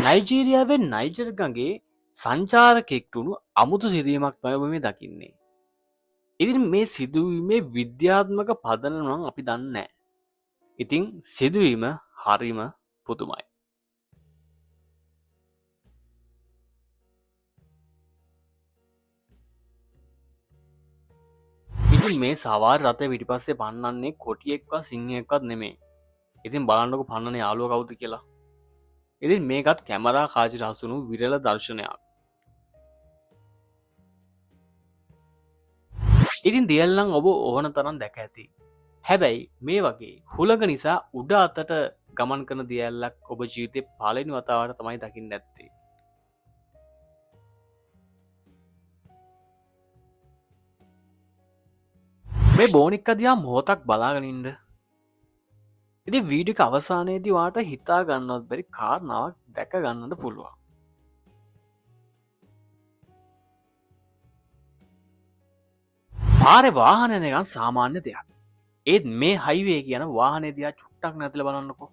නයිජීරියාවේ නයිජර් ගඟේ සංචාරකයෙක්ට වුණු අමුතු සිදුවීමක් තමයි ඔබ මේ දකින්නේ. ඉතින් මේ සිදුවීමේ විද්‍යාත්මක පදනම නම් අපි දන්නේ නැහැ. ඉතින් සිදුවීම හරිම පුදුමයි. ඉතින් මේ සවාරි රථය පිටිපස්සේ පන්නන්නේ කොටියෙක්වත් සිංහයෙක්වත් නෙමෙයි. ඉතින් බලන්නකො පන්නන යාළුවා කවුද කියලා. ඉතින් මේකත් කැමරා කාචිට හසුණු විරල දර්ශනයක්. ඉතින් දියල්ලන් ඔබ ඕන තරම් දැක ඇති. හැබැයි මේ වගේ හුළඟ නිසා උඩ අතට ගමන් කරන දියල්ලක් ඔබ ජීවිතේ පළවෙනි වතාවට තමයි දකින්න ඇත්තේ. මේ බෝනික්ක දිහා මොහොතක් බලාගෙන ඉන්න. ඉතින් වීඩියෝ එක අවසානයේදී වාට හිතා ගන්නවත් බැරි කාරණාවක් දැක ගන්නට පුළුවන්. පාරේ වාහන යන එක සාමාන්‍ය දෙයක්. ඒත් මේ හයිවේ කියන වාහනේ දිහා චුට්ටක් නැතිලා බලන්නකෝ.